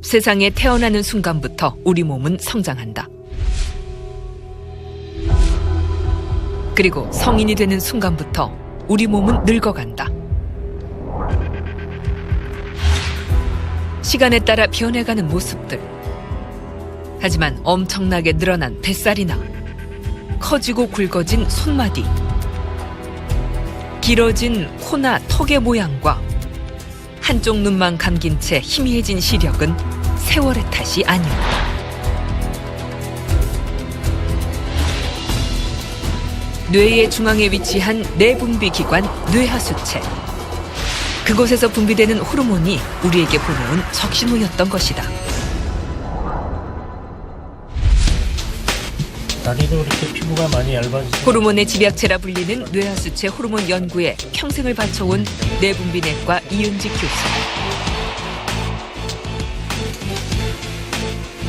세상에 태어나는 순간부터 우리 몸은 성장한다. 그리고 성인이 되는 순간부터 우리 몸은 늙어간다. 시간에 따라 변해가는 모습들. 하지만 엄청나게 늘어난 뱃살이나 커지고 굵어진 손마디, 길어진 코나 턱의 모양과 한쪽 눈만 감긴 채 희미해진 시력은 세월의 탓이 아니다. 뇌의 중앙에 위치한 내분비 기관 뇌하수체. 그곳에서 분비되는 호르몬이 우리에게 보내온 적신호였던 것이다. 다리도 이렇게 피부가 많이 얇아지죠. 호르몬의 집약체라 불리는 뇌하수체 호르몬 연구에 평생을 바쳐온 내분비내과 이은직 교수.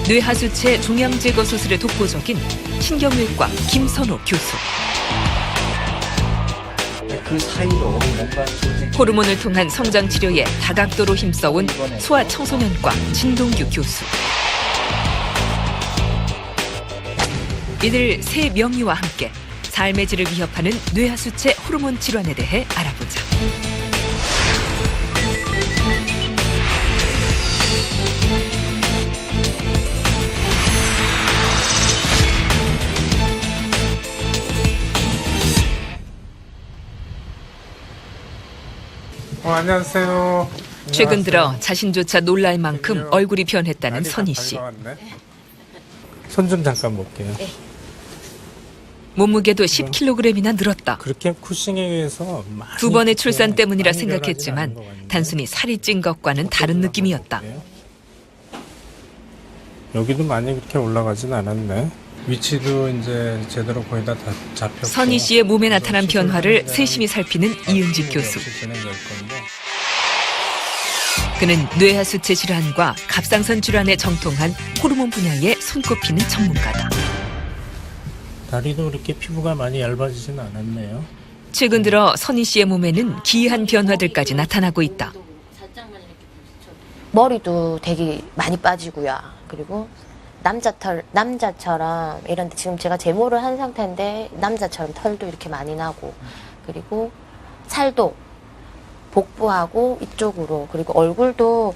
뇌하수체 종양제거 수술에 독보적인 신경외과 김선호 교수. 그 사이로 뭔가 호르몬을 통한 성장 치료에 다각도로 힘써온 소아청소년과 진동규 교수. 이들 세 명의와 함께 삶의 질을 위협하는 뇌하수체 호르몬 질환에 대해 알아보자. 안녕하세요. 최근 들어 자신조차 놀랄 만큼 얼굴이 변했다는 선희 씨. 손 좀 잠깐 볼게요. 몸무게도 10kg이나 늘었다. 그렇게 쿠싱에 의해서 많이 두 번의 출산 때문이라 많이 생각했지만 변하진 않은 것 같네요. 단순히 살이 찐 것과는 다른 느낌이었다. 여기도 많이 그렇게 올라가진 않았네. 위치도 이제 제대로 거의 다 잡혔고. 선희 씨의 몸에 나타난 변화를 세심히 살피는 이은직 교수. 그는 뇌하수체 질환과 갑상선 질환에 정통한 호르몬 분야에 손꼽히는 전문가다. 다리도 그렇게 피부가 많이 얇아지진 않았네요. 최근 들어 선희 씨의 몸에는 기이한 변화들까지 나타나고 있다. 머리도 되게 많이 빠지고요. 그리고 남자처럼 이런데 지금 제가 제모를 한 상태인데 남자처럼 털도 이렇게 많이 나고, 그리고 살도 복부하고 이쪽으로, 그리고 얼굴도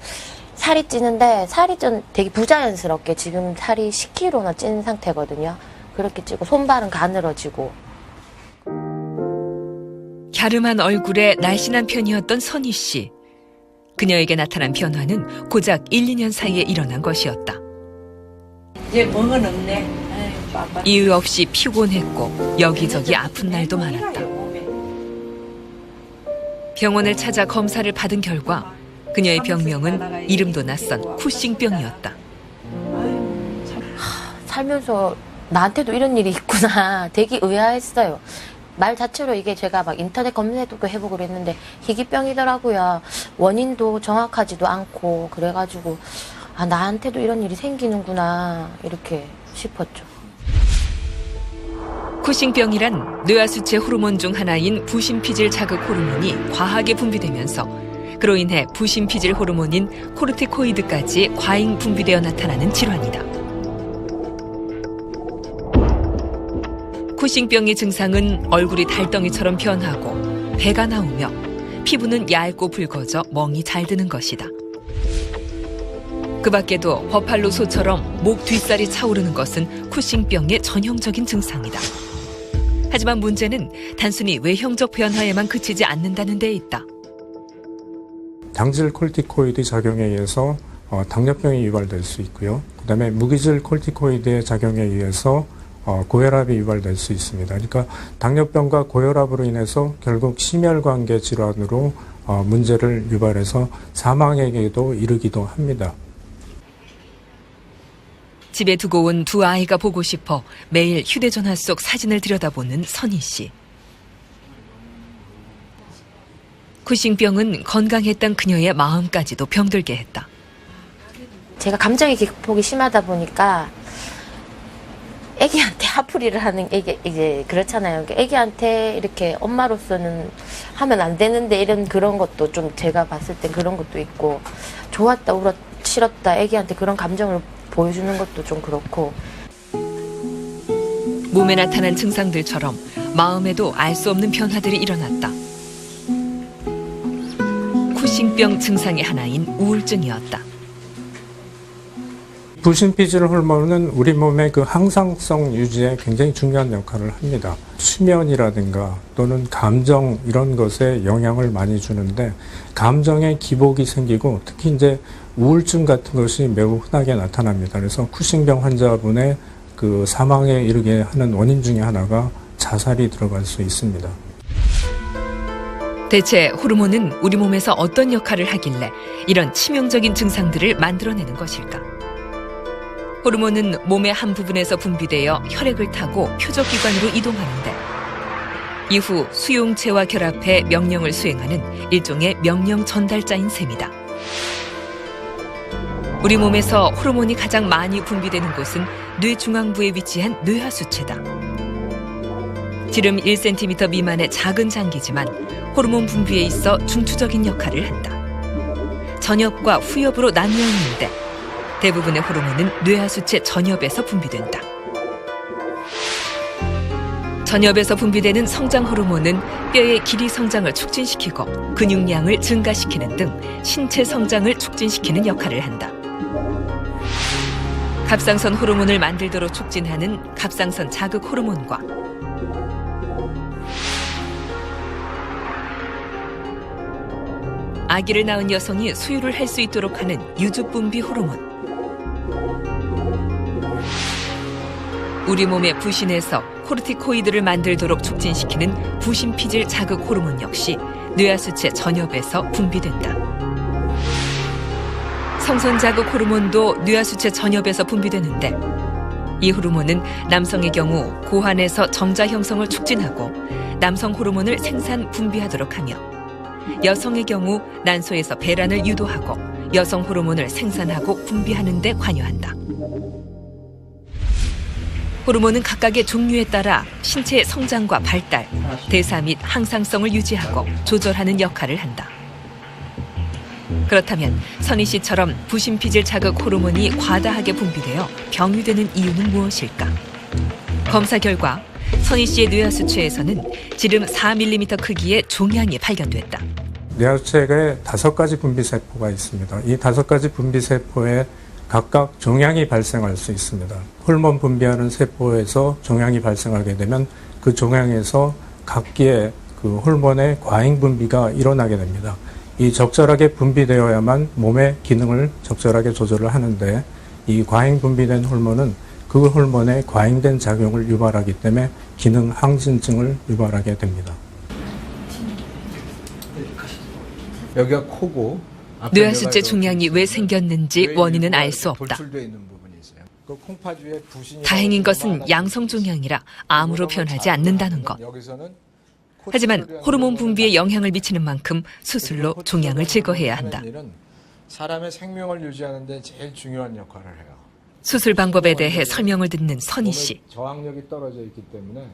살이 찌는데 살이 좀 되게 부자연스럽게 지금 살이 10kg나 찐 상태거든요. 그렇게 찌고 손발은 가늘어지고. 갸름한 얼굴에 날씬한 편이었던 선희 씨. 그녀에게 나타난 변화는 고작 1, 2년 사이에 일어난 것이었다. 이제 멍은 없네. 아유, 이유 없이 피곤했고 여기저기 아픈 날도 많았다. 병원을 찾아 검사를 받은 결과 그녀의 병명은 이름도 낯선 쿠싱병이었다. 살면서 나한테도 이런 일이 있구나. 되게 의아했어요. 말 자체로 이게 제가 막 인터넷 검색도 해보고 그랬는데 희귀병이더라고요. 원인도 정확하지도 않고 그래가지고 아, 나한테도 이런 일이 생기는구나 이렇게 싶었죠. 쿠싱병이란 뇌하수체 호르몬 중 하나인 부신피질 자극 호르몬이 과하게 분비되면서 그로 인해 부신피질 호르몬인 코르티코이드까지 과잉 분비되어 나타나는 질환이다. 쿠싱병의 증상은 얼굴이 달덩이처럼 변하고 배가 나오며 피부는 얇고 붉어져 멍이 잘 드는 것이다. 그 밖에도 버팔로 소처럼 목 뒷살이 차오르는 것은 쿠싱병의 전형적인 증상이다. 하지만 문제는 단순히 외형적 변화에만 그치지 않는다는 데 있다. 당질 콜티코이드 작용에 의해서 당뇨병이 유발될 수 있고요. 그다음에 무기질 콜티코이드의 작용에 의해서 고혈압이 유발될 수 있습니다. 그러니까 당뇨병과 고혈압으로 인해서 결국 심혈관계 질환으로 문제를 유발해서 사망에게도 이르기도 합니다. 집에 두고 온 두 아이가 보고 싶어 매일 휴대전화 속 사진을 들여다보는 선희 씨. 쿠싱병은 건강했던 그녀의 마음까지도 병들게 했다. 제가 감정의 기복이 심하다 보니까 애기한테 화풀이를 하는 이제 그렇잖아요. 애기한테 이렇게 엄마로서는 하면 안 되는데 이런 그런 것도 좀 제가 봤을 땐 그런 것도 있고 좋았다 울었다 싫었다 애기한테 그런 감정을 보여주는 것도 좀 그렇고 몸에 나타난 증상들처럼 마음에도 알 수 없는 변화들이 일어났다. 쿠싱병 증상의 하나인 우울증이었다. 부신피질 호르몬은 우리 몸의 그 항상성 유지에 굉장히 중요한 역할을 합니다. 수면이라든가 또는 감정 이런 것에 영향을 많이 주는데 감정에 기복이 생기고 특히 이제 우울증 같은 것이 매우 흔하게 나타납니다. 그래서 쿠싱병 환자분의 그 사망에 이르게 하는 원인 중에 하나가 자살이 들어갈 수 있습니다. 대체 호르몬은 우리 몸에서 어떤 역할을 하길래 이런 치명적인 증상들을 만들어내는 것일까? 호르몬은 몸의 한 부분에서 분비되어 혈액을 타고 표적기관으로 이동하는데 이후 수용체와 결합해 명령을 수행하는 일종의 명령 전달자인 셈이다. 우리 몸에서 호르몬이 가장 많이 분비되는 곳은 뇌 중앙부에 위치한 뇌하수체다. 지름 1cm 미만의 작은 장기지만 호르몬 분비에 있어 중추적인 역할을 한다. 전엽과 후엽으로 나뉘어 있는데 대부분의 호르몬은 뇌하수체 전엽에서 분비된다. 전엽에서 분비되는 성장 호르몬은 뼈의 길이 성장을 촉진시키고 근육량을 증가시키는 등 신체 성장을 촉진시키는 역할을 한다. 갑상선 호르몬을 만들도록 촉진하는 갑상선 자극 호르몬과 아기를 낳은 여성이 수유를 할 수 있도록 하는 유주분비 호르몬, 우리 몸의 부신에서 코르티코이드를 만들도록 촉진시키는 부신피질 자극 호르몬 역시 뇌하수체 전엽에서 분비된다. 성선 자극 호르몬도 뇌하수체 전엽에서 분비되는데 이 호르몬은 남성의 경우 고환에서 정자 형성을 촉진하고 남성 호르몬을 생산 분비하도록 하며 여성의 경우 난소에서 배란을 유도하고 여성 호르몬을 생산하고 분비하는 데 관여한다. 호르몬은 각각의 종류에 따라 신체의 성장과 발달, 대사 및 항상성을 유지하고 조절하는 역할을 한다. 그렇다면 선희 씨처럼 부신피질 자극 호르몬이 과다하게 분비되어 병이 되는 이유는 무엇일까? 검사 결과 선희 씨의 뇌하수체에서는 지름 4mm 크기의 종양이 발견됐다. 뇌하수체에 5가지 분비세포가 있습니다. 이 5가지 분비세포에 각각 종양이 발생할 수 있습니다. 호르몬 분비하는 세포에서 종양이 발생하게 되면 그 종양에서 각기의 그 호르몬의 과잉 분비가 일어나게 됩니다. 이 적절하게 분비되어야만 몸의 기능을 적절하게 조절을 하는데 이 과잉 분비된 호르몬은 그 호르몬의 과잉된 작용을 유발하기 때문에 기능 항진증을 유발하게 됩니다. 여기가 코고 뇌하수체 종양이 왜 생겼는지 원인은 알 수 없다. 다행인 것은 양성 종양이라 암으로 변하지 않는다는 것. 하지만 호르몬 분비에 영향을 미치는 만큼 수술로 종양을 제거해야 한다. 사람의 생명을 유지하는 데 제일 중요한 역할을 해요. 수술 방법에 대해 설명을 듣는 선희 씨. 저항력이 떨어져 있기 때문에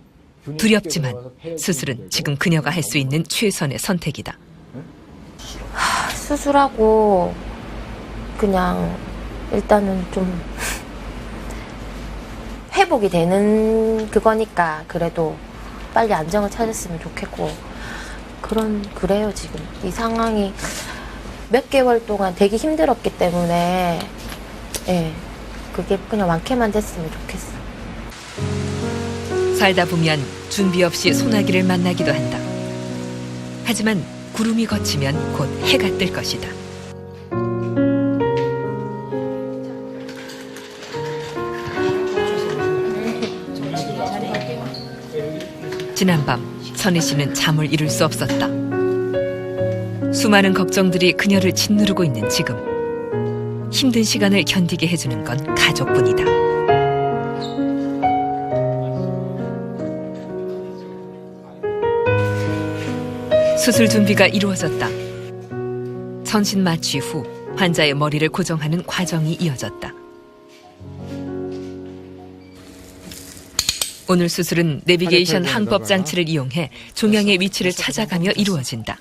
두렵지만 수술은 지금 그녀가 할 수 있는 최선의 선택이다. 수술하고 그냥 일단은 좀 회복이 되는 그거니까 그래도 빨리 안정을 찾았으면 좋겠고 그래요. 지금 이 상황이 몇 개월 동안 되게 힘들었기 때문에 그게 그냥 완쾌만 됐으면 좋겠어. 살다 보면 준비 없이 소나기를 만나기도 한다. 하지만 구름이 걷히면 곧 해가 뜰 것이다. 지난밤 선희 씨는 잠을 이룰 수 없었다. 수많은 걱정들이 그녀를 짓누르고 있는 지금 힘든 시간을 견디게 해주는 건 가족뿐이다. 수술 준비가 이루어졌다. 전신 마취 후 환자의 머리를 고정하는 과정이 이어졌다. 오늘 수술은 내비게이션 항법 장치를 이용해 종양의 위치를 찾아가며 이루어진다.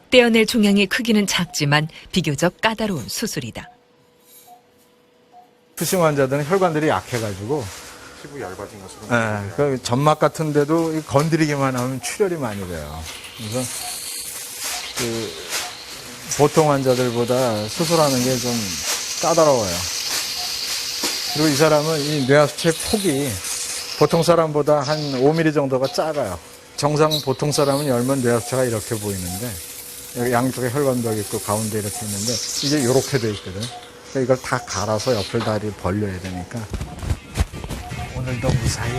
떼어낼 종양의 크기는 작지만 비교적 까다로운 수술이다. 푸싱 환자들은 혈관들이 약해가지고 피부 얇아진 것으로. 그 점막 같은데도 건드리기만 하면 출혈이 많이 돼요. 그래서 그 보통 환자들보다 수술하는 게 좀 까다로워요. 그리고 이 사람은 이 뇌하수체 폭이 보통 사람보다 한 5mm 정도가 작아요. 정상 보통 사람은 열면 뇌하수체가 이렇게 보이는데 여기 양쪽에 혈관벽이 있고 가운데 이렇게 있는데 이게 이렇게 돼 있거든. 그러니까 이걸 다 갈아서 옆을 다리 벌려야 되니까 오늘도 무사히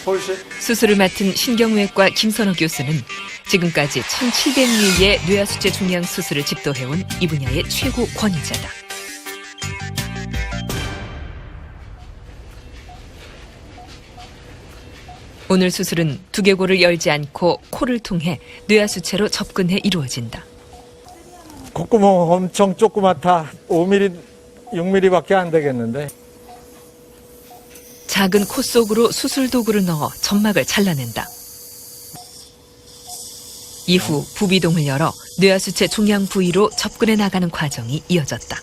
서울시 수술을 맡은 신경외과 김선호 교수는 지금까지 1,700위의 뇌하수체 종양 수술을 집도해온 이 분야의 최고 권위자다. 오늘 수술은 두개골을 열지 않고 코를 통해 뇌하수체로 접근해 이루어진다. 콧구멍 엄청 조그맣다. 5mm, 6mm밖에 안 되겠는데. 작은 코 속으로 수술 도구를 넣어 점막을 잘라낸다. 이후 부비동을 열어 뇌하수체 종양 부위로 접근해 나가는 과정이 이어졌다.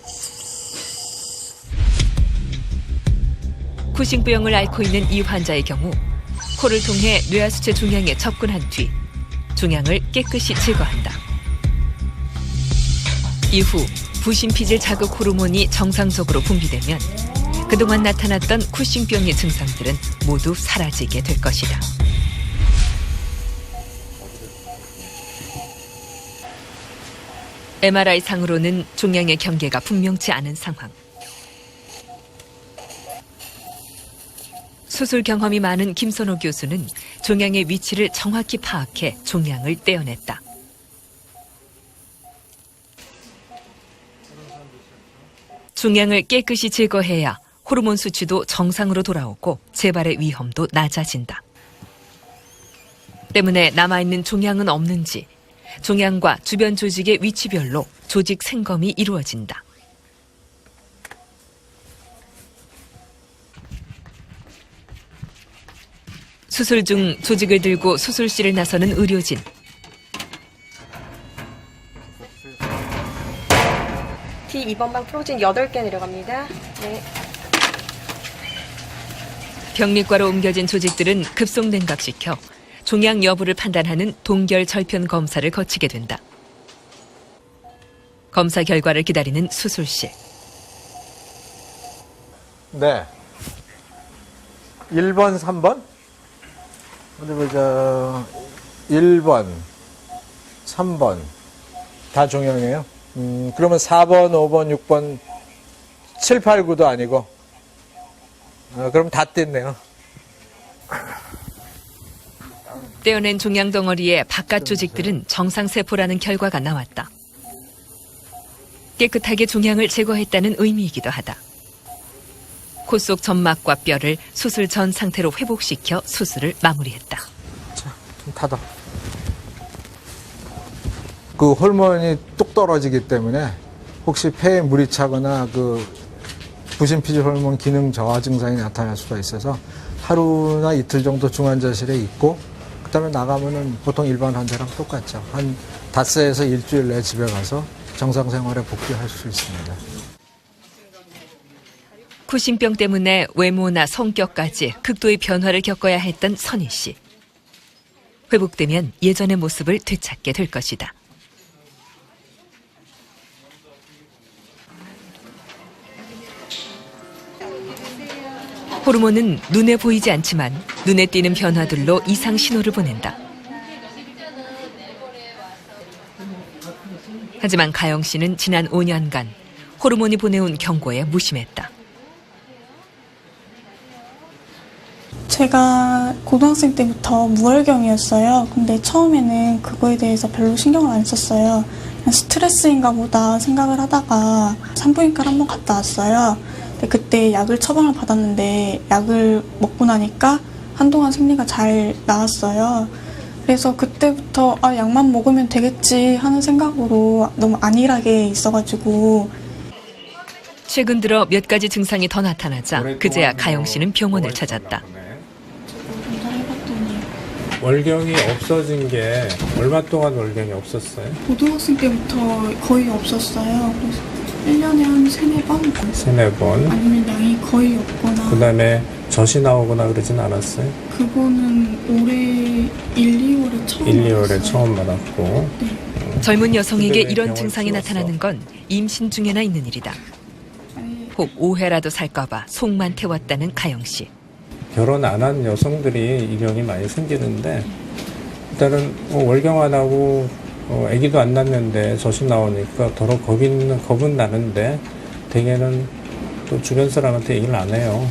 쿠싱병을 앓고 있는 이 환자의 경우 코를 통해 뇌하수체 종양에 접근한 뒤 종양을 깨끗이 제거한다. 이후 부신피질 자극 호르몬이 정상적으로 분비되면 그동안 나타났던 쿠싱병의 증상들은 모두 사라지게 될 것이다. MRI상으로는 종양의 경계가 분명치 않은 상황. 수술 경험이 많은 김선호 교수는 종양의 위치를 정확히 파악해 종양을 떼어냈다. 종양을 깨끗이 제거해야 호르몬 수치도 정상으로 돌아오고 재발의 위험도 낮아진다. 때문에 남아있는 종양은 없는지 종양과 주변 조직의 위치별로 조직 생검이 이루어진다. 수술 중 조직을 들고 수술실을 나서는 의료진. T2번방 프로진 8개 내려갑니다. 네. 병리과로 옮겨진 조직들은 급속 냉각시켜 종양 여부를 판단하는 동결 절편 검사를 거치게 된다. 검사 결과를 기다리는 수술실. 네. 1번, 3번? 어디 보자. 1번, 3번. 다 종양이에요? 그러면 4번, 5번, 6번, 7, 8, 9도 아니고. 그럼 다 뗐네요. 떼어낸 종양 덩어리의 바깥 조직들은 정상세포라는 결과가 나왔다. 깨끗하게 종양을 제거했다는 의미이기도 하다. 코 속 점막과 뼈를 수술 전 상태로 회복시켜 수술을 마무리했다. 자, 좀 닫아. 그 호르몬이 뚝 떨어지기 때문에 혹시 폐에 물이 차거나 그 부신피질 호르몬 기능 저하 증상이 나타날 수가 있어서 하루나 이틀 정도 중환자실에 있고 그다음에 나가면은 보통 일반 환자랑 똑같죠. 한 닷새에서 일주일 내 집에 가서 정상 생활에 복귀할 수 있습니다. 쿠싱병 때문에 외모나 성격까지 극도의 변화를 겪어야 했던 선희 씨. 회복되면 예전의 모습을 되찾게 될 것이다. 호르몬은 눈에 보이지 않지만 눈에 띄는 변화들로 이상 신호를 보낸다. 하지만 가영 씨는 지난 5년간 호르몬이 보내온 경고에 무심했다. 제가 고등학생 때부터 무월경이었어요. 근데 처음에는 그거에 대해서 별로 신경을 안 썼어요. 그냥 스트레스인가 보다 생각을 하다가 산부인과를 한번 갔다 왔어요. 근데 그때 약을 처방을 받았는데 약을 먹고 나니까 한동안 생리가 잘 나왔어요. 그래서 그때부터 약만 먹으면 되겠지 하는 생각으로 너무 안일하게 있어가지고 최근 들어 몇 가지 증상이 더 나타나자 그제야 가영 씨는 병원을 찾았다. 검사해봤더니 월경이 없어진 게 얼마 동안 월경이 없었어요? 고등학생 때부터 거의 없었어요. 그래서 1년에 한 3-4번? 세네 번. 아니면 양이 거의 없거나 그 다음에 젖이 나오거나 그러진 않았어요? 그거는 올해 1-2월에 처음 1-2월에 알았어요. 처음 받았고. 젊은 여성에게 근데 왜 이런 병을 증상이 키웠어? 나타나는 건 임신 중에나 있는 일이다. 아니, 혹 오해라도 살까봐 속만 태웠다는 가영 씨. 결혼 안 한 여성들이 이 병이 많이 생기는데 일단은 월경 안 하고 아기도 안 낳는데 젖이 나오니까 더러 겁은 나는데 대개는 또 주변 사람한테 얘기를 안 해요.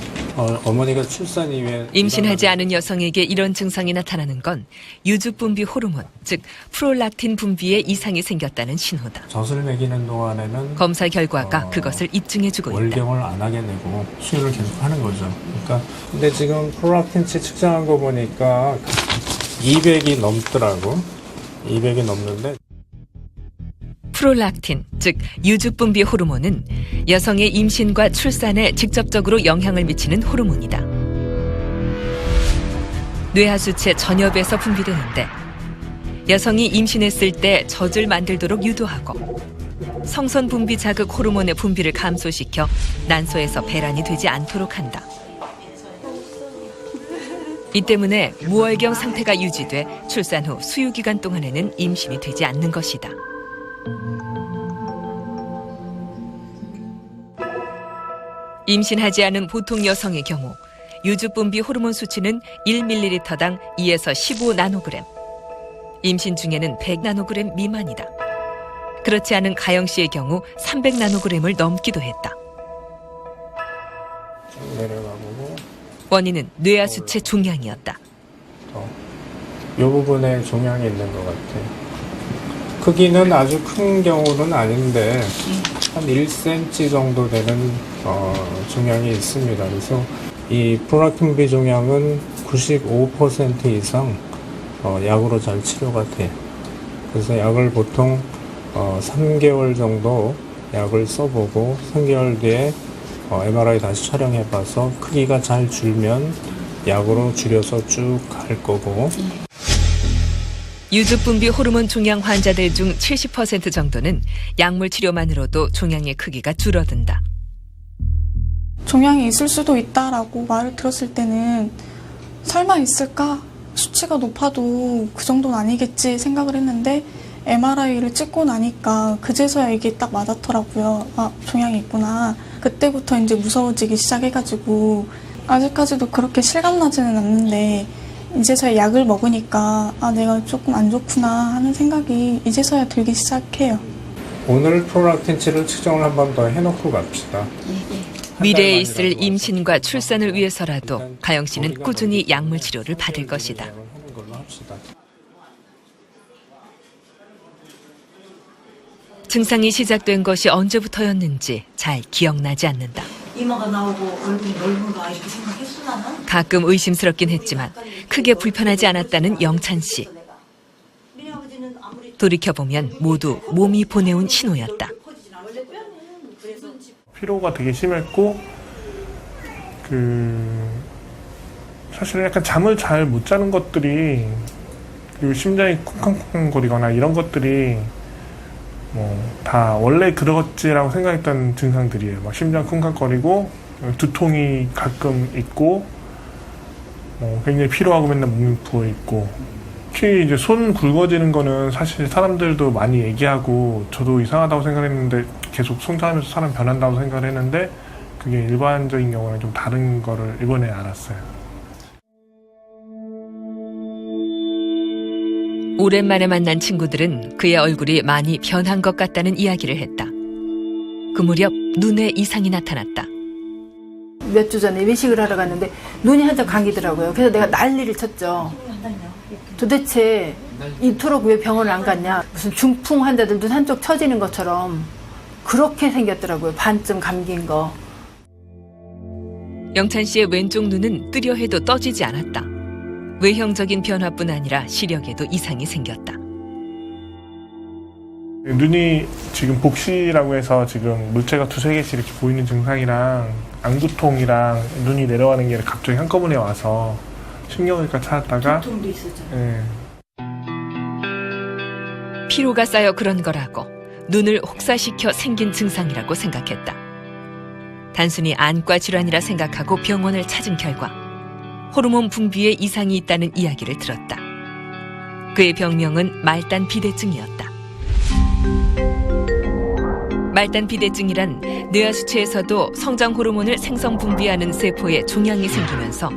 어머니가 출산 이후에 임신하지 않은 여성에게 이런 증상이 나타나는 건 유주분비 호르몬, 즉 프롤락틴 분비에 이상이 생겼다는 신호다. 젖을 먹이는 동안에는 검사 결과가 그것을 입증해주고 있다. 월경을 안 하게 되고 수유를 계속 하는 거죠. 그러니까 근데 지금 프롤락틴치 측정한 거 보니까 200이 넘더라고. 200이 넘는데 프롤락틴, 즉 유주분비 호르몬은 여성의 임신과 출산에 직접적으로 영향을 미치는 호르몬이다. 뇌하수체 전엽에서 분비되는데 여성이 임신했을 때 젖을 만들도록 유도하고 성선 분비 자극 호르몬의 분비를 감소시켜 난소에서 배란이 되지 않도록 한다. 이 때문에 무월경 상태가 유지돼 출산 후 수유 기간 동안에는 임신이 되지 않는 것이다. 임신하지 않은 보통 여성의 경우 유주분비 호르몬 수치는 1ml당 2에서 15나노그램, 임신 중에는 100나노그램 미만이다. 그렇지 않은 가영 씨의 경우 300나노그램을 넘기도 했다. 내려가보고 원인은 뇌하수체 종양이었다. 이 부분에 종양이 있는 것 같아요. 크기는 아주 큰 경우는 아닌데 한 1cm 정도 되는 종양이 있습니다. 그래서 이 프롤락틴 비종양은 95% 이상 약으로 잘 치료가 돼요. 그래서 약을 보통 3개월 정도 약을 써보고 3개월 뒤에 MRI 다시 촬영해봐서 크기가 잘 줄면 약으로 줄여서 쭉 갈 거고. 유주분비 호르몬 종양 환자들 중 70% 정도는 약물 치료만으로도 종양의 크기가 줄어든다. 종양이 있을 수도 있다라고 말을 들었을 때는 설마 있을까? 수치가 높아도 그 정도는 아니겠지 생각을 했는데 MRI를 찍고 나니까 그제서야 이게 딱 맞았더라고요. 종양이 있구나. 그때부터 이제 무서워지기 시작해가지고 아직까지도 그렇게 실감나지는 않는데 이제서야 약을 먹으니까 내가 조금 안 좋구나 하는 생각이 이제서야 들기 시작해요. 오늘 프롤락틴치를 측정을 한 번 더 해놓고 갑시다. 미래에 있을 임신과 출산을 위해서라도 가영 씨는 꾸준히 약물 치료를 받을 것이다. 증상이 시작된 것이 언제부터였는지 잘 기억나지 않는다. 이마가 나오고 얼굴이 넓은가 이렇게 생각했어 나는. 가끔 의심스럽긴 했지만 크게 불편하지 않았다는 영찬 씨. 돌이켜보면 모두 몸이 보내온 신호였다. 피로가 되게 심했고 사실은 약간 잠을 잘 못 자는 것들이, 그리고 심장이 쿵쾅쿵쾅거리거나 이런 것들이 다 원래 그렇지라고 생각했던 증상들이에요. 막 심장 쿵쾅거리고 두통이 가끔 있고 굉장히 피로하고 맨날 몸이 부어 있고, 특히 이제 손 굵어지는 거는 사실 사람들도 많이 얘기하고 저도 이상하다고 생각했는데 계속 성장하면서 사람 변한다고 생각을 했는데 그게 일반적인 경우랑 좀 다른 거를 이번에 알았어요. 오랜만에 만난 친구들은 그의 얼굴이 많이 변한 것 같다는 이야기를 했다. 그 무렵 눈에 이상이 나타났다. 몇 주 전에 외식을 하러 갔는데 눈이 한참 감기더라고요. 그래서 내가 난리를 쳤죠. 도대체 이토록 왜 병원을 안 갔냐. 무슨 중풍 환자들 눈 한쪽 처지는 것처럼 그렇게 생겼더라고요. 반쯤 감긴 거. 영찬 씨의 왼쪽 눈은 뜨려 해도 떠지지 않았다. 외형적인 변화뿐 아니라 시력에도 이상이 생겼다. 눈이 지금 복시라고 해서 지금 물체가 두세 개씩 이렇게 보이는 증상이랑 안구통이랑 눈이 내려가는 게 갑자기 한꺼번에 와서 신경외과 찾았다가 두통도 있었잖아요. 예. 피로가 쌓여 그런 거라고 눈을 혹사시켜 생긴 증상이라고 생각했다. 단순히 안과 질환이라 생각하고 병원을 찾은 결과 호르몬 분비에 이상이 있다는 이야기를 들었다. 그의 병명은 말단 비대증이었다. 말단 비대증이란 뇌하수체에서도 성장 호르몬을 생성 분비하는 세포에 종양이 생기면서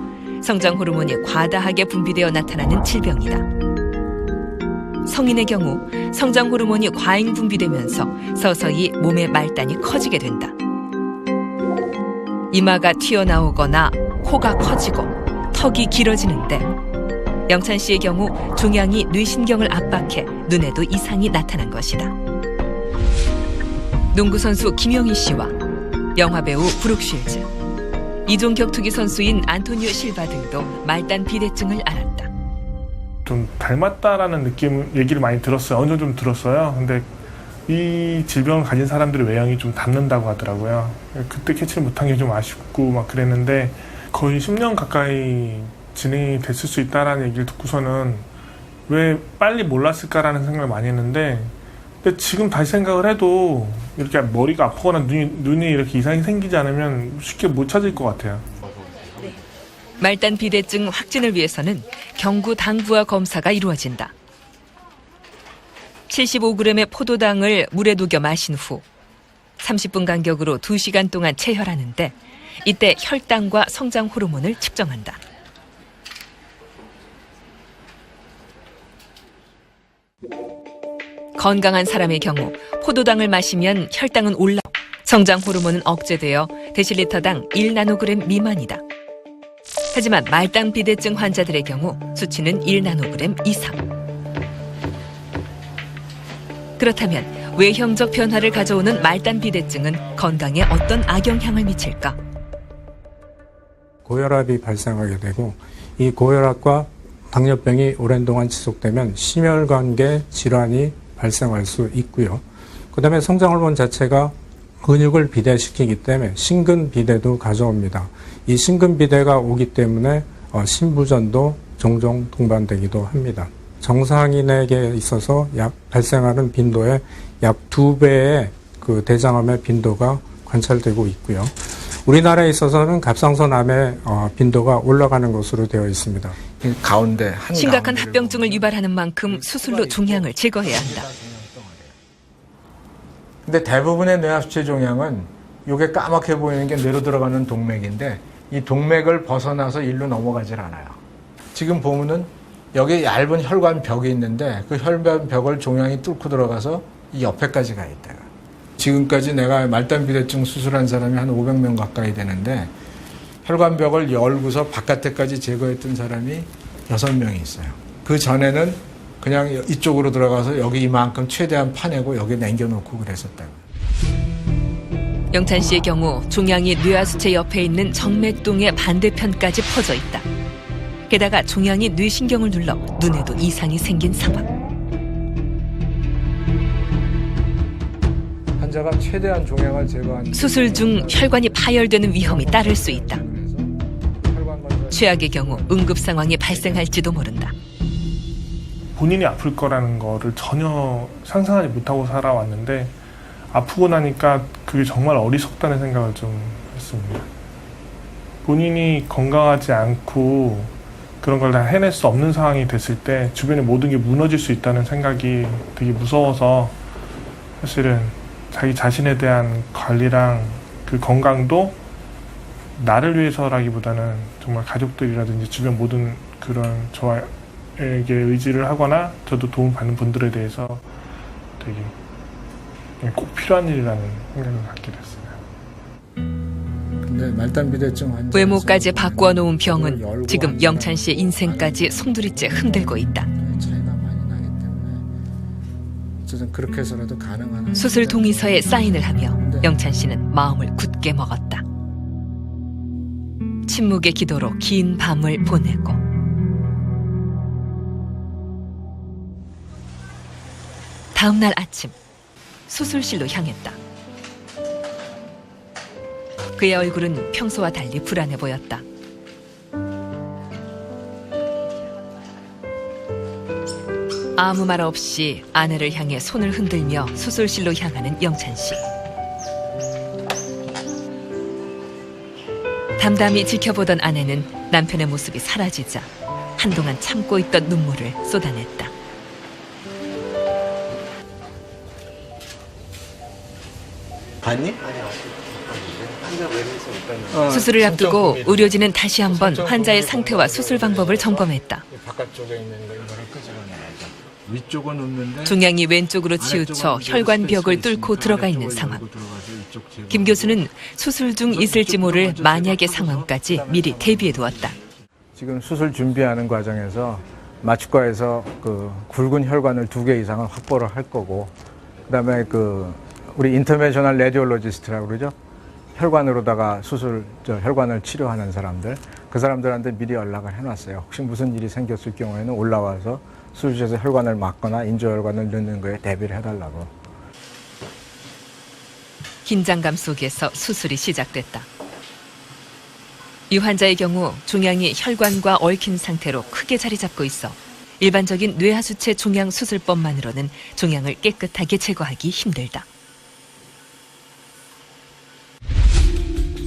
성장 호르몬이 과다하게 분비되어 나타나는 질병이다. 성인의 경우 성장 호르몬이 과잉 분비되면서 서서히 몸의 말단이 커지게 된다. 이마가 튀어나오거나 코가 커지고 턱이 길어지는데 영찬 씨의 경우 종양이 뇌신경을 압박해 눈에도 이상이 나타난 것이다. 농구선수 김영희 씨와 영화배우 브룩 쉴즈, 이종 격투기 선수인 안토니오 실바 등도 말단 비대증을 앓았다. 좀 닮았다라는 얘기를 많이 들었어요. 어느 정도 좀 들었어요. 근데 이 질병을 가진 사람들의 외형이 좀 닮는다고 하더라고요. 그때 캐치를 못한 게 좀 아쉽고 막 그랬는데 거의 10년 가까이 진행이 됐을 수 있다라는 얘기를 듣고서는 왜 빨리 몰랐을까라는 생각을 많이 했는데 근데 지금 다시 생각을 해도 이렇게 머리가 아프거나 눈이 이렇게 이상이 생기지 않으면 쉽게 못 찾을 것 같아요. 말단 비대증 확진을 위해서는 경구 당부화 검사가 이루어진다. 75g의 포도당을 물에 녹여 마신 후 30분 간격으로 2시간 동안 체혈하는데 이때 혈당과 성장 호르몬을 측정한다. 건강한 사람의 경우 포도당을 마시면 혈당은 올라오고 성장 호르몬은 억제되어 데실리터당 1나노그램 미만이다. 하지만 말단 비대증 환자들의 경우 수치는 1나노그램 이상. 그렇다면 외형적 변화를 가져오는 말단 비대증은 건강에 어떤 악영향을 미칠까? 고혈압이 발생하게 되고 이 고혈압과 당뇨병이 오랜 동안 지속되면 심혈관계 질환이 발생할 수 있고요. 그다음에 성장 호르몬 자체가 근육을 비대시키기 때문에 심근비대도 가져옵니다. 이 심근비대가 오기 때문에 심부전도 종종 동반되기도 합니다. 정상인에게 있어서 발생하는 빈도의 약 2배의 그 대장암의 빈도가 관찰되고 있고요. 우리나라에 있어서는 갑상선암의 빈도가 올라가는 것으로 되어 있습니다. 가운데 심각한 합병증을 유발하는 만큼 수술로 종양을 제거해야 한다. 근데 대부분의 뇌하수체 종양은 이게 까맣게 보이는 게 뇌로 들어가는 동맥인데 이 동맥을 벗어나서 일로 넘어가질 않아요. 지금 보면은 여기 얇은 혈관 벽이 있는데 그 혈관 벽을 종양이 뚫고 들어가서 이 옆에까지 가 있다가 지금까지 내가 말단 비대증 수술한 사람이 한 500명 가까이 되는데 혈관 벽을 열고서 바깥에까지 제거했던 사람이 6명이 있어요. 그 전에는 그냥 이쪽으로 들어가서 여기 이만큼 최대한 파내고 여기 남겨놓고 그랬었다고. 영찬 씨의 경우 종양이 뇌하수체 옆에 있는 정맥동의 반대편까지 퍼져 있다. 게다가 종양이 뇌신경을 눌러 눈에도 이상이 생긴 상황. 환자가 최대한 종양을 제거한 수술 중 혈관이 파열되는 위험이 따를 수 있다. 최악의 경우 응급 상황이 발생할지도 모른다. 본인이 아플 거라는 거를 전혀 상상하지 못하고 살아왔는데 아프고 나니까 그게 정말 어리석다는 생각을 좀 했습니다. 본인이 건강하지 않고 그런 걸 다 해낼 수 없는 상황이 됐을 때 주변의 모든 게 무너질 수 있다는 생각이 되게 무서워서 사실은 자기 자신에 대한 관리랑 그 건강도 나를 위해서라기보다는 정말 가족들이라든지 주변 모든 그런 저에게 의지를 하거나 저도 도움받는 분들에 대해서 되게 꼭 필요한 일이라는 생각을 갖게 됐어요. 근데 말단 비대증 환자 외모까지 바꾸어 놓은 병은 지금 영찬 씨의 인생까지 송두리째 흔들고 있다. 차이가 많이 나기 때문에 어쨌든 그렇게 해서라도 가능한 수술 동의서에 사인을 하며 영찬 씨는 마음을 굳게 먹었다. 침묵의 기도로 긴 밤을 보내고 다음 날 아침 수술실로 향했다. 그의 얼굴은 평소와 달리 불안해 보였다. 아무 말 없이 아내를 향해 손을 흔들며 수술실로 향하는 영찬 씨. 담담히 지켜보던 아내는 남편의 모습이 사라지자 한동안 참고 있던 눈물을 쏟아냈다. 봤니? 수술을 앞두고 의료진은 다시 한번 환자의 상태와 수술 방법을 점검했다. 바깥쪽에 있는 거 이거를 끄집어내야죠. 위쪽은 없는데 종양이 왼쪽으로 치우쳐 혈관벽을 뚫고 들어가 있는 상황. 김 교수는 수술 중 있을지 모를 만약의 상황까지 미리 대비해 두었다. 지금 수술 준비하는 과정에서 마취과에서 그 굵은 혈관을 2개 이상은 확보를 할 거고, 그다음에 우리 인터벤셔널 레디올로지스트라고 그러죠. 혈관으로다가 혈관을 치료하는 사람들, 그 사람들한테 미리 연락을 해놨어요. 혹시 무슨 일이 생겼을 경우에는 올라와서 수술실에서 혈관을 막거나 인조혈관을 넣는 거에 대비를 해달라고. 긴장감 속에서 수술이 시작됐다. 이 환자의 경우 종양이 혈관과 얽힌 상태로 크게 자리 잡고 있어 일반적인 뇌하수체 종양 수술법만으로는 종양을 깨끗하게 제거하기 힘들다.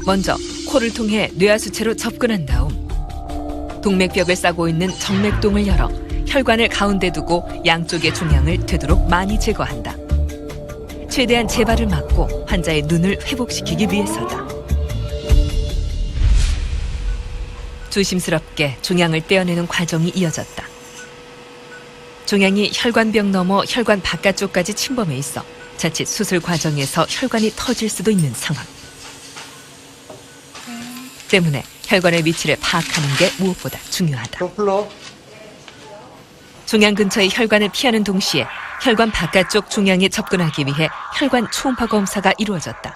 먼저 코를 통해 뇌하수체로 접근한 다음 동맥벽을 싸고 있는 정맥동을 열어 혈관을 가운데 두고 양쪽의 종양을 되도록 많이 제거한다. 최대한 재발을 막고 환자의 눈을 회복시키기 위해서다. 조심스럽게 종양을 떼어내는 과정이 이어졌다. 종양이 혈관벽 넘어 혈관 바깥쪽까지 침범해 있어 자칫 수술 과정에서 혈관이 터질 수도 있는 상황. 때문에 혈관의 위치를 파악하는 게 무엇보다 중요하다. 종양 근처의 혈관을 피하는 동시에 혈관 바깥쪽 종양에 접근하기 위해 혈관 초음파 검사가 이루어졌다.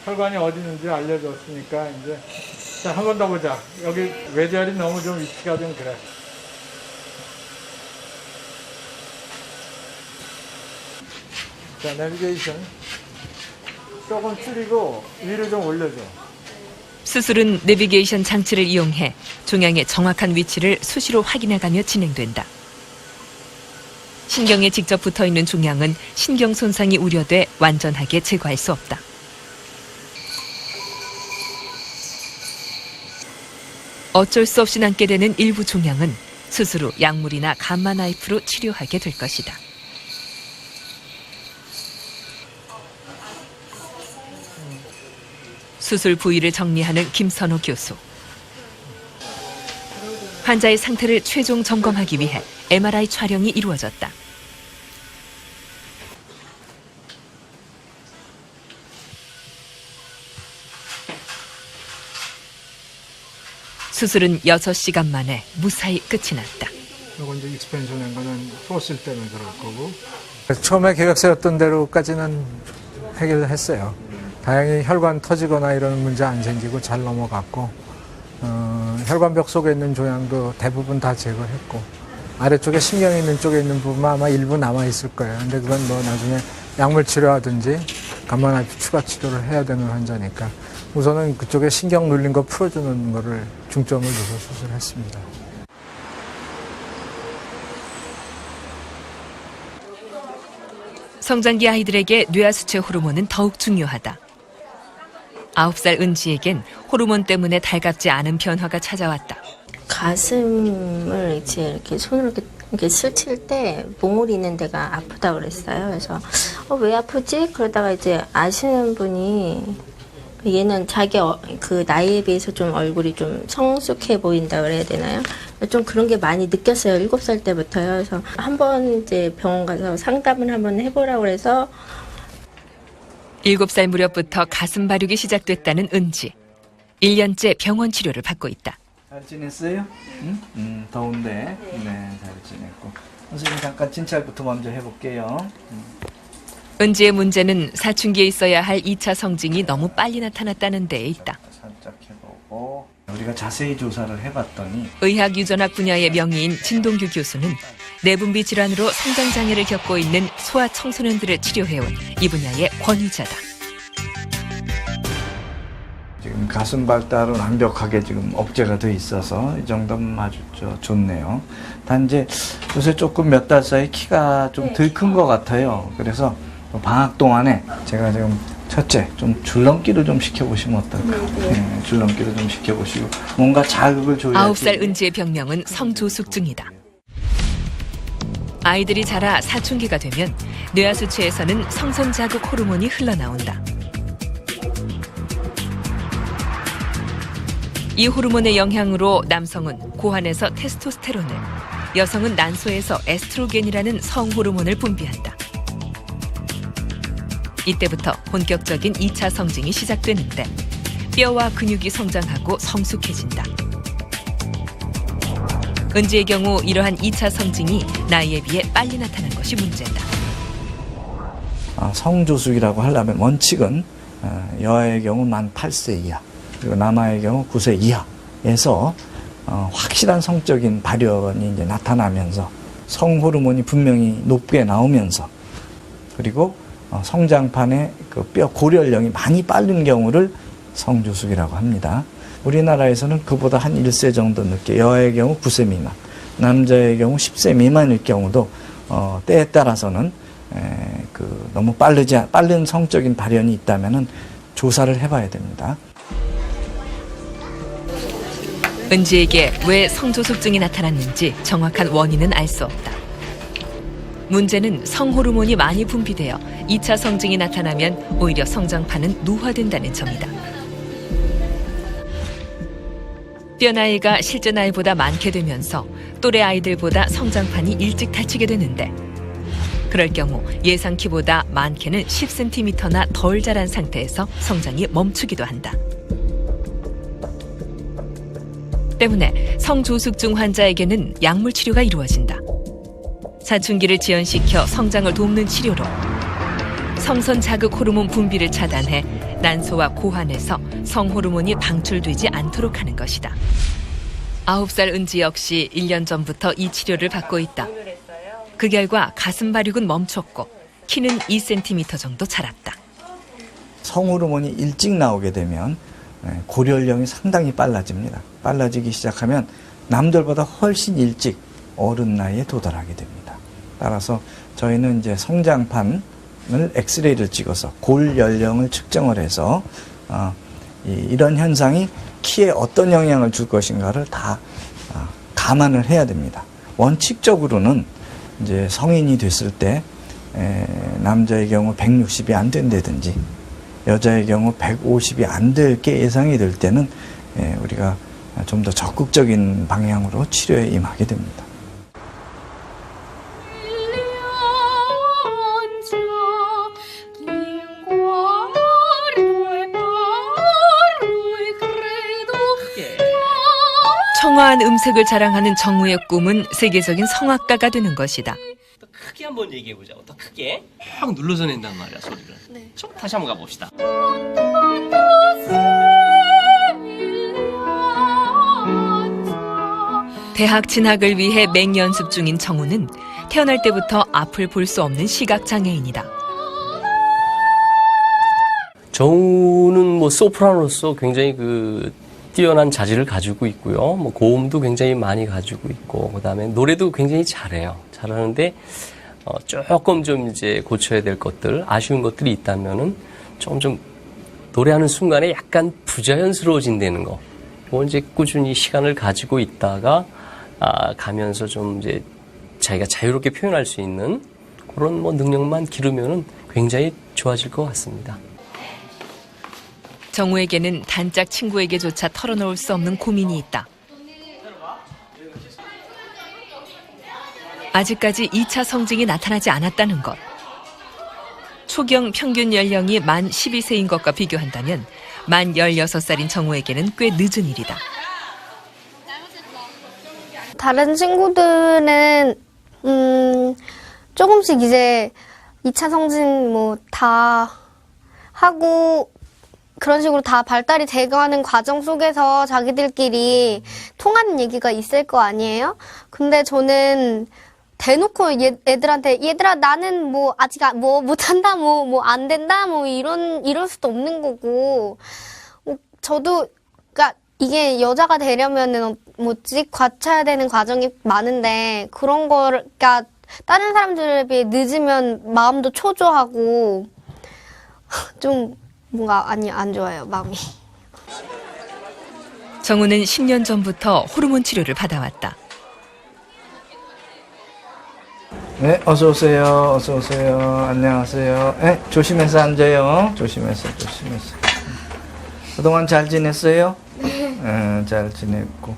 혈관이 어디 있는지 알려줬으니까 이제 한 번 더 보자. 여기 외절이 너무 좀 위치가 좀 그래. 자, 내비게이션 조금 줄이고 위로 좀 올려줘. 수술은 내비게이션 장치를 이용해 종양의 정확한 위치를 수시로 확인해가며 진행된다. 신경에 직접 붙어있는 종양은 신경 손상이 우려돼 완전하게 제거할 수 없다. 어쩔 수 없이 남게 되는 일부 종양은 수술 후 약물이나 감마 나이프로 치료하게 될 것이다. 수술 부위를 정리하는 김선호 교수. 환자의 상태를 최종 점검하기 위해 MRI 촬영이 이루어졌다. 수술은 6시간 만에 무사히 끝이 났다. 이건 이제 익스펜션 한 거는 소실 때문에 그럴 거고. 처음에 계획 세웠던 대로까지는 해결했어요. 다행히 혈관 터지거나 이런 문제 안 생기고 잘 넘어갔고, 혈관벽 속에 있는 종양도 대부분 다 제거했고, 아래쪽에 신경이 있는 쪽에 있는 부분만 아마 일부 남아있을 거예요. 근데 그건 뭐 나중에 약물 치료하든지 감마 나이프 추가 치료를 해야 되는 환자니까 우선은 그쪽에 신경 눌린 거 풀어주는 거를 중점을 둬서 수술했습니다. 성장기 아이들에게 뇌하수체 호르몬은 더욱 중요하다. 9살 은지에겐 호르몬 때문에 달갑지 않은 변화가 찾아왔다. 가슴을 이렇게 손으로 이렇게 스칠 때 몽골이 있는 데가 아프다 그랬어요. 그래서 왜 아프지? 그러다가 이제 아시는 분이 얘는 자기 그 나이에 비해서 좀 얼굴이 좀 성숙해 보인다 그래야 되나요? 좀 그런 게 많이 느꼈어요. 7살 때부터요. 그래서 한번 이제 병원 가서 상담을 한번 해보라고 해서 7살 무렵부터 가슴 발육이 시작됐다는 은지. 1년째 병원 치료를 받고 있다. 잘 지냈어요? 응? 더운데. 네, 잘 지냈고. 선생님 잠깐 진찰부터 먼저 해볼게요. 은지의 문제는 사춘기에 있어야 할 2차 성징이 너무 빨리 나타났다는 데에 있다. 살짝 해보고 우리가 자세히 조사를 해봤더니 의학 유전학 분야의 명의인 진동규 교수는 내분비 질환으로 성장 장애를 겪고 있는 소아 청소년들을 치료해온 이 분야의 권위자다. 지금 가슴 발달은 완벽하게 지금 억제가 돼 있어서 이 정도면 아주 좋네요. 단지 요새 조금 몇 달 사이 키가 좀 덜 큰 것 같아요. 그래서 방학 동안에 제가 지금 첫째 좀 줄넘기를 좀 시켜보시면 어떨까? 네, 줄넘기를 좀 시켜보시고 뭔가 자극을 줘야지. 9살 은지의 병명은 성조숙증이다. 아이들이 자라 사춘기가 되면 뇌하수체에서는 성선자극 호르몬이 흘러나온다. 이 호르몬의 영향으로 남성은 고환에서 테스토스테론을, 여성은 난소에서 에스트로겐이라는 성호르몬을 분비한다. 이때부터 본격적인 2차 성징이 시작되는데 뼈와 근육이 성장하고 성숙해진다. 은지의 경우 이러한 2차 성징이 나이에 비해 빨리 나타난 것이 문제다. 성조숙이라고 하려면 원칙은 여아의 경우 만 8세 이하, 그리고 남아의 경우 9세 이하에서 확실한 성적인 발현이 이제 나타나면서 성호르몬이 분명히 높게 나오면서 그리고 성장판의 그 뼈 고려연령이 많이 빠른 경우를 성조숙이라고 합니다. 우리나라에서는 그보다 한 1세 정도 늦게, 여아의 경우 9세 미만, 남자의 경우 10세 미만일 경우도 때에 따라서는 너무 빠른 성적인 발현이 있다면은 조사를 해봐야 됩니다. 은지에게 왜 성조숙증이 나타났는지 정확한 원인은 알 수 없다. 문제는 성호르몬이 많이 분비되어 2차 성징이 나타나면 오히려 성장판은 노화된다는 점이다. 뼈 나이가 실제 나이보다 많게 되면서 또래 아이들보다 성장판이 일찍 닫히게 되는데, 그럴 경우 예상 키보다 많게는 10cm나 덜 자란 상태에서 성장이 멈추기도 한다. 때문에 성조숙증 환자에게는 약물 치료가 이루어진다. 사춘기를 지연시켜 성장을 돕는 치료로 성선 자극 호르몬 분비를 차단해 난소와 고환에서 성호르몬이 방출되지 않도록 하는 것이다. 9살 은지 역시 1년 전부터 이 치료를 받고 있다. 그 결과 가슴 발육은 멈췄고 키는 2cm 정도 자랐다. 성호르몬이 일찍 나오게 되면 고려연령이 상당히 빨라집니다. 빨라지기 시작하면 남들보다 훨씬 일찍 어른 나이에 도달하게 됩니다. 따라서 저희는 이제 성장판을 엑스레이를 찍어서 골 연령을 측정을 해서 이런 현상이 키에 어떤 영향을 줄 것인가를 다 감안을 해야 됩니다. 원칙적으로는 이제 성인이 됐을 때 남자의 경우 160이 안 된다든지 여자의 경우 150이 안 될 게 예상이 될 때는 우리가 좀 더 적극적인 방향으로 치료에 임하게 됩니다. 청아한 음색을 자랑하는 정우의 꿈은 세계적인 성악가가 되는 것이다. 더 크게 한번 얘기해보자고. 더 크게 팍 눌러서 낸단 말이야, 소리를. 네. 다시 한번 가봅시다. 대학 진학을 위해 맹연습 중인 정우는 태어날 때부터 앞을 볼 수 없는 시각장애인이다. 정우는 뭐 소프라노로서 굉장히 뛰어난 자질을 가지고 있고요. 뭐 고음도 굉장히 많이 가지고 있고, 그다음에 노래도 굉장히 잘해요. 잘하는데 조금 좀 이제 고쳐야 될 것들, 아쉬운 것들이 있다면은 좀 노래하는 순간에 약간 부자연스러워진다는 거. 이건 이제 꾸준히 시간을 가지고 있다가 가면서 좀 이제 자기가 자유롭게 표현할 수 있는 그런 뭐 능력만 기르면은 굉장히 좋아질 것 같습니다. 정우에게는 단짝 친구에게조차 털어놓을 수 없는 고민이 있다. 아직까지 2차 성징이 나타나지 않았다는 것. 초경 평균 연령이 만 12세인 것과 비교한다면 만 16살인 정우에게는 꽤 늦은 일이다. 다른 친구들은 조금씩 이제 2차 성징 뭐 다 하고 그런 식으로 다 발달이 돼가는 과정 속에서 자기들끼리 통하는 얘기가 있을 거 아니에요? 근데 저는 대놓고 애들한테 얘들아 나는 뭐 아직 뭐 못한다 뭐 안 된다 뭐 이럴 수도 없는 거고 저도 그러니까 이게 여자가 되려면은 거쳐야 되는 과정이 많은데 그런 거를 그러니까 다른 사람들에 비해 늦으면 마음도 초조하고 좀 뭔가 안 좋아요 마음이. 정우는 10년 전부터 호르몬 치료를 받아왔다. 네, 어서 오세요. 어서 오세요. 안녕하세요. 네, 조심해서 앉아요. 조심해서. 그동안 잘 지냈어요? 네, 잘 지냈고.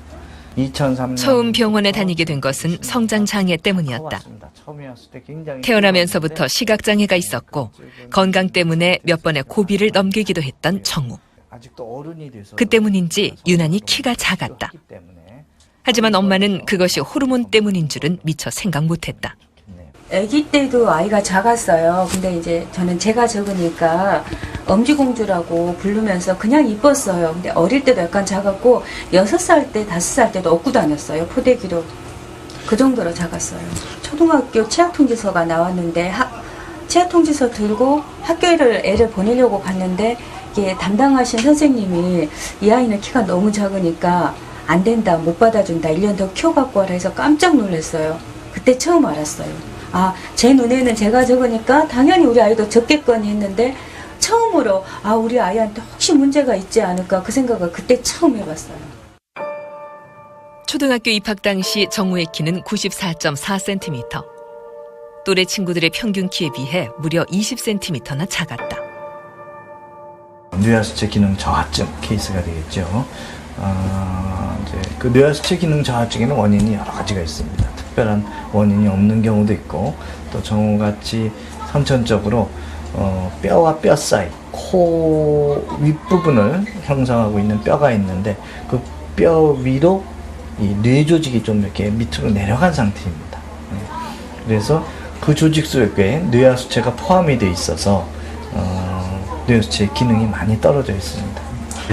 2003년 처음 병원에 다니게 된 것은 성장 장애 때문이었다. 처음에 왔을 때 굉장히 태어나면서부터 시각 장애가 있었고 건강 때문에 몇 번의 고비를 넘기기도 했던 정우. 아직도 어른이 돼서 그 때문인지 유난히 키가 작았다. 하지만 엄마는 그것이 호르몬 때문인 줄은 미처 생각 못했다. 아기 때도 아이가 작았어요. 근데 이제 저는 제가 적으니까 엄지공주라고 부르면서 그냥 이뻤어요. 근데 어릴 때도 약간 작았고 6살 때, 5살 때도 업고 다녔어요. 포대기로. 그 정도로 작았어요. 초등학교 치아통지서가 나왔는데 치아통지서 들고 애를 보내려고 갔는데 이게 담당하신 선생님이 이 아이는 키가 너무 작으니까 안 된다, 못 받아준다, 1년 더 키워갖고 와라 해서 깜짝 놀랐어요. 그때 처음 알았어요. 제 눈에는 제가 적으니까 당연히 우리 아이도 적겠거니 했는데 처음으로 우리 아이한테 혹시 문제가 있지 않을까 그 생각을 그때 처음 해봤어요. 초등학교 입학 당시 정우의 키는 94.4cm. 또래 친구들의 평균 키에 비해 무려 20cm나 작았다. 뇌하수체 기능 저하증 케이스가 되겠죠. 이제 그 뇌하수체 기능 저하증에는 원인이 여러 가지가 있습니다. 특별한 원인이 없는 경우도 있고 또 정우같이 선천적으로 뼈와 뼈 사이, 코 윗부분을 형성하고 있는 뼈가 있는데 그 뼈 위로 이 뇌 조직이 좀 이렇게 밑으로 내려간 상태입니다. 그래서 그 조직 속에 뇌하수체가 포함이 돼 있어서 뇌하수체의 기능이 많이 떨어져 있습니다.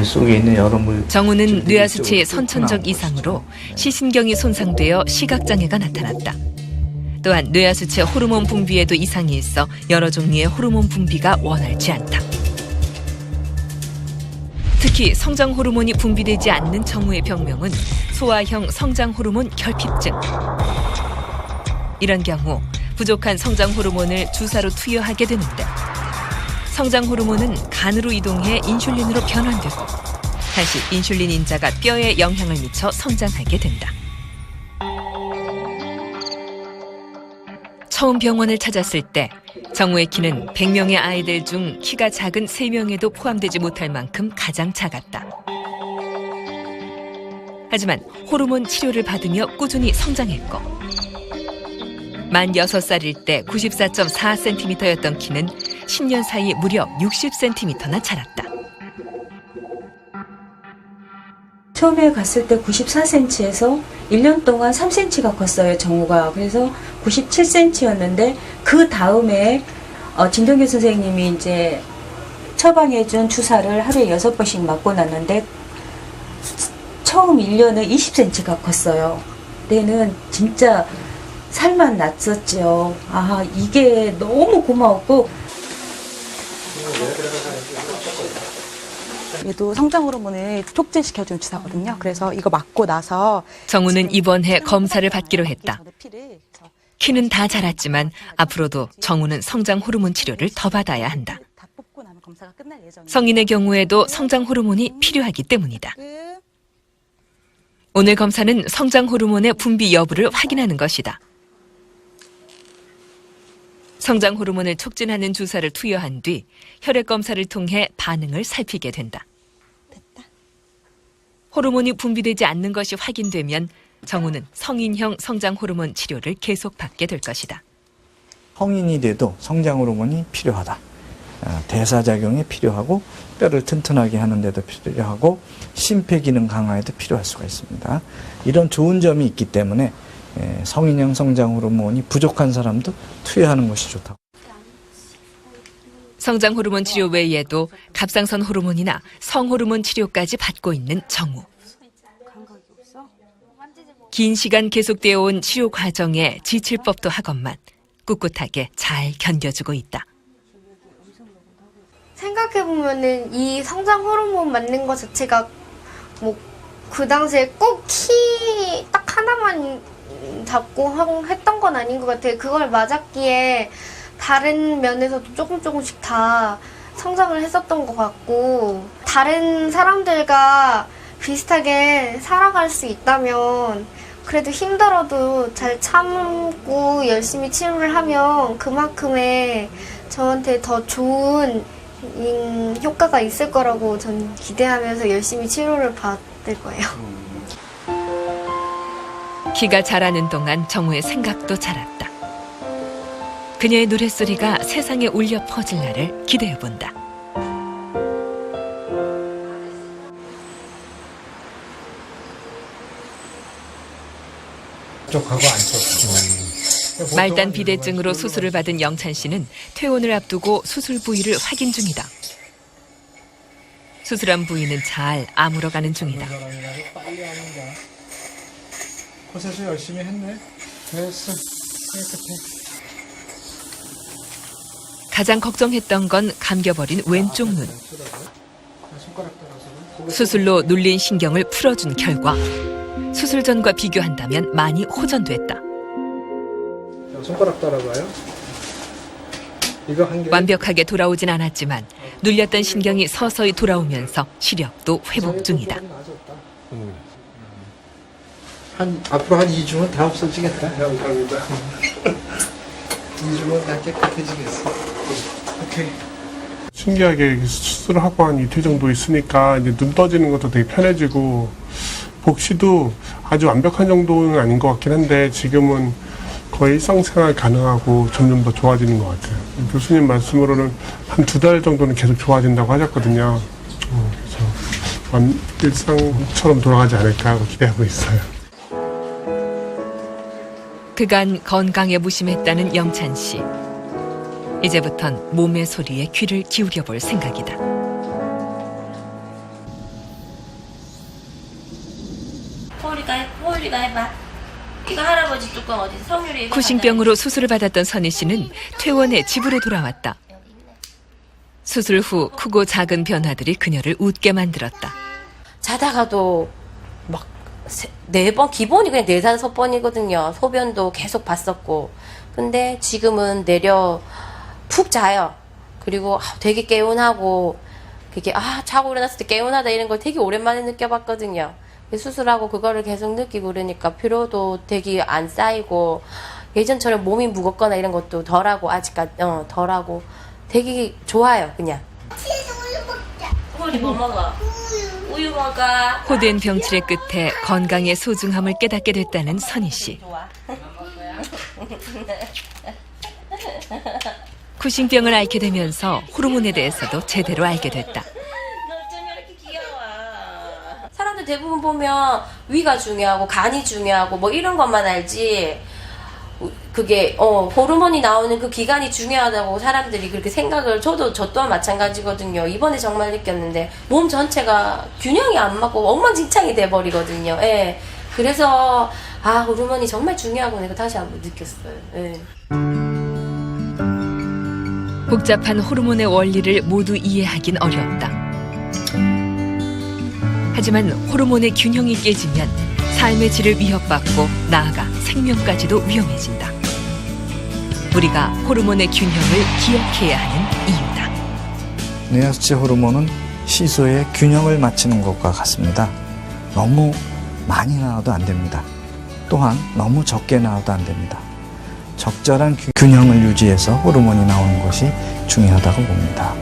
속에 있는 여러 정우는 뇌하수체의 선천적 이상으로 시신경이 손상되어 시각장애가 나타났다. 또한 뇌하수체 호르몬 분비에도 이상이 있어 여러 종류의 호르몬 분비가 원활치 않다. 특히 성장 호르몬이 분비되지 않는 정우의 병명은 소아형 성장 호르몬 결핍증. 이런 경우 부족한 성장 호르몬을 주사로 투여하게 되는데 성장 호르몬은 간으로 이동해 인슐린으로 변환되고 다시 인슐린 인자가 뼈에 영향을 미쳐 성장하게 된다. 처음 병원을 찾았을 때 정우의 키는 100명의 아이들 중 키가 작은 3명에도 포함되지 못할 만큼 가장 작았다. 하지만 호르몬 치료를 받으며 꾸준히 성장했고 만 6살일 때 94.4cm였던 키는 10년 사이 무려 60cm나 자랐다. 처음에 갔을 때 94cm에서 1년 동안 3cm가 컸어요, 정우가. 그래서 97cm였는데 그 다음에 진동규 선생님이 이제 처방해준 주사를 하루에 6번씩 맞고 났는데 처음 1년에 20cm가 컸어요. 그때는 진짜 살만 났었죠. 이게 너무 고마웠고. 얘도 성장 호르몬을 촉진시켜주는 주사거든요. 그래서 이거 맞고 나서 정우는 이번 해 검사를 받기로 했다. 키는 다 자랐지만 앞으로도 정우는 성장 호르몬 치료를 더 받아야 한다. 성인의 경우에도 성장 호르몬이 필요하기 때문이다. 오늘 검사는 성장 호르몬의 분비 여부를 확인하는 것이다. 성장 호르몬을 촉진하는 주사를 투여한 뒤 혈액 검사를 통해 반응을 살피게 된다. 호르몬이 분비되지 않는 것이 확인되면 정우는 성인형 성장 호르몬 치료를 계속 받게 될 것이다. 성인이 돼도 성장 호르몬이 필요하다. 대사작용에 필요하고 뼈를 튼튼하게 하는 데도 필요하고 심폐기능 강화에도 필요할 수가 있습니다. 이런 좋은 점이 있기 때문에 성인형 성장 호르몬이 부족한 사람도 투여하는 것이 좋다고. 성장 호르몬 치료 외에도 갑상선 호르몬이나 성호르몬 치료까지 받고 있는 정우. 긴 시간 계속되어 온 치료 과정에 지칠 법도 하건만 꿋꿋하게 잘 견뎌주고 있다. 생각해보면은 이 성장 호르몬 맞는 것 자체가 뭐 그 당시에 꼭 키 딱 하나만 잡고 했던 건 아닌 것 같아요. 그걸 맞았기에 다른 면에서도 조금씩 다 성장을 했었던 것 같고, 다른 사람들과 비슷하게 살아갈 수 있다면 그래도 힘들어도 잘 참고 열심히 치료를 하면 그만큼의 저한테 더 좋은 효과가 있을 거라고 전 기대하면서 열심히 치료를 받을 거예요. 키가 자라는 동안 정우의 생각도 자랐다. 그녀의 노랫소리가 세상에 울려 퍼질 날을 기대해본다. 쪽하고 안쪽. 말단 비대증으로 수술을 받은 영찬 씨는 퇴원을 앞두고 수술 부위를 확인 중이다. 수술한 부위는 잘 아물어가는 중이다. 빨리 합니다. 고생수 열심히 했네. 됐어. 깨끗해. 가장 걱정했던 건 감겨버린 왼쪽 눈. 수술로 눌린 신경을 풀어준 결과 수술 전과 비교한다면 많이 호전됐다. 손가락 따라봐요. 이거 한 개. 완벽하게 돌아오진 않았지만 눌렸던 신경이 서서히 돌아오면서 시력도 회복 중이다. 앞으로 한 2주면 다 없어지겠다. 감사합니다. 2주면 다 깨끗해지겠어. 오케이. 신기하게 수술을 하고 한 이틀 정도 있으니까 이제 눈 떠지는 것도 되게 편해지고, 복시도 아주 완벽한 정도는 아닌 것 같긴 한데 지금은 거의 일상생활 가능하고 점점 더 좋아지는 것 같아요. 교수님 말씀으로는 한 2달 정도는 계속 좋아진다고 하셨거든요. 그래서 일상처럼 돌아가지 않을까 하고 기대하고 있어요. 그간 건강에 무심했다는 영찬 씨. 이제부턴 몸의 소리에 귀를 기울여 볼 생각이다. 호율이가 해봐. 이거 할아버지 뚜껑 어디 성유리. 쿠싱병으로 수술을 받았던 선희 씨는 퇴원해 집으로 돌아왔다. 수술 후 크고 작은 변화들이 그녀를 웃게 만들었다. 자다가도 막 4번, 기본이 그냥 4-5번이거든요. 소변도 계속 봤었고. 근데 지금은 내려 푹 자요. 그리고 되게 개운하고, 그게 자고 일어났을 때 개운하다 이런 걸 되게 오랜만에 느껴봤거든요. 수술하고 그거를 계속 느끼고 그러니까 피로도 되게 안 쌓이고, 예전처럼 몸이 무겁거나 이런 것도 덜하고, 아직까지 덜하고 되게 좋아요. 그냥. 우리 뭐 먹어? 우유 먹어. 호된 병치레 끝에 건강의 소중함을 깨닫게 됐다는 선희 씨. 쿠싱병을 앓게 되면서 호르몬에 대해서도 제대로 알게 됐다. 사람들 대부분 보면 위가 중요하고 간이 중요하고 뭐 이런 것만 알지, 그게 호르몬이 나오는 그 기간이 중요하다고 사람들이 그렇게 생각을, 저 또한 마찬가지거든요. 이번에 정말 느꼈는데 몸 전체가 균형이 안 맞고 엉망진창이 돼버리거든요. 예. 그래서 호르몬이 정말 중요하구나 이거 다시 한번 느꼈어요. 예. 복잡한 호르몬의 원리를 모두 이해하긴 어렵다. 하지만 호르몬의 균형이 깨지면 삶의 질을 위협받고 나아가 생명까지도 위험해진다. 우리가 호르몬의 균형을 기억해야 하는 이유다. 뇌하수체 호르몬은 시소의 균형을 맞추는 것과 같습니다. 너무 많이 나와도 안 됩니다. 또한 너무 적게 나와도 안 됩니다. 적절한 균형을 유지해서 호르몬이 나오는 것이 중요하다고 봅니다.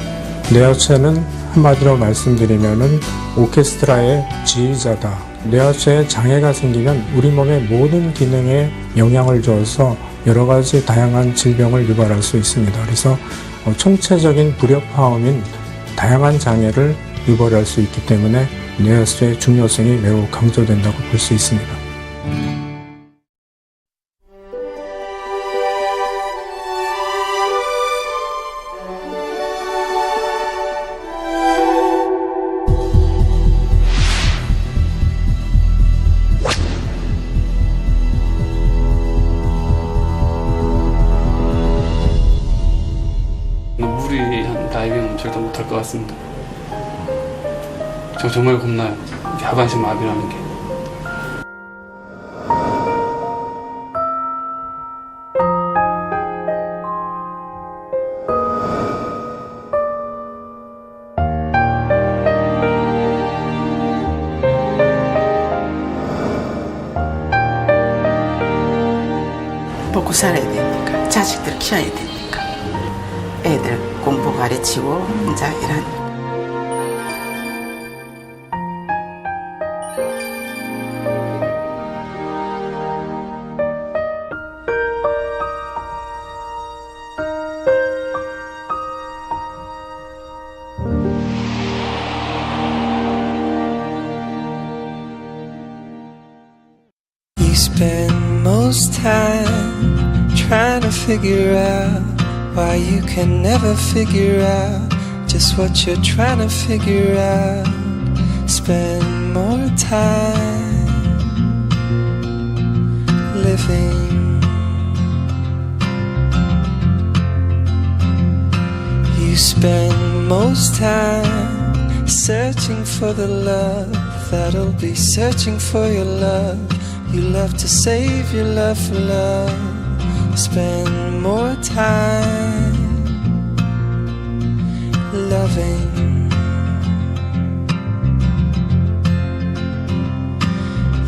뇌하수체는 한마디로 말씀드리면은 오케스트라의 지휘자다. 뇌하수체에 장애가 생기면 우리 몸의 모든 기능에 영향을 줘서 여러 가지 다양한 질병을 유발할 수 있습니다. 그래서 총체적인 불협화음인 다양한 장애를 유발할 수 있기 때문에 뇌하수체의 중요성이 매우 강조된다고 볼 수 있습니다. 갈 것 같습니다. 저 정말 겁나요. 하반신 마비라는 게. 먹고 살아야 되니까 자식들 키워야 되니까 애들 공부 가르치고 이제 이런 You spend most time trying to figure out why you can never figure out just what you're trying to figure out. Spend more time living. You spend most time searching for the love that'll be searching for your love. You love to save your love for love. Spend more time loving.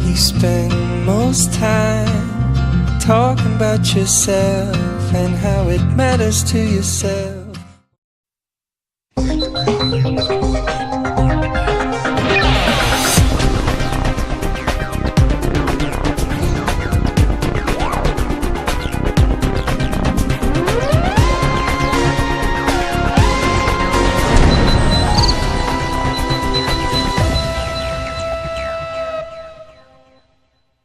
You spend most time talking about yourself and how it matters to yourself.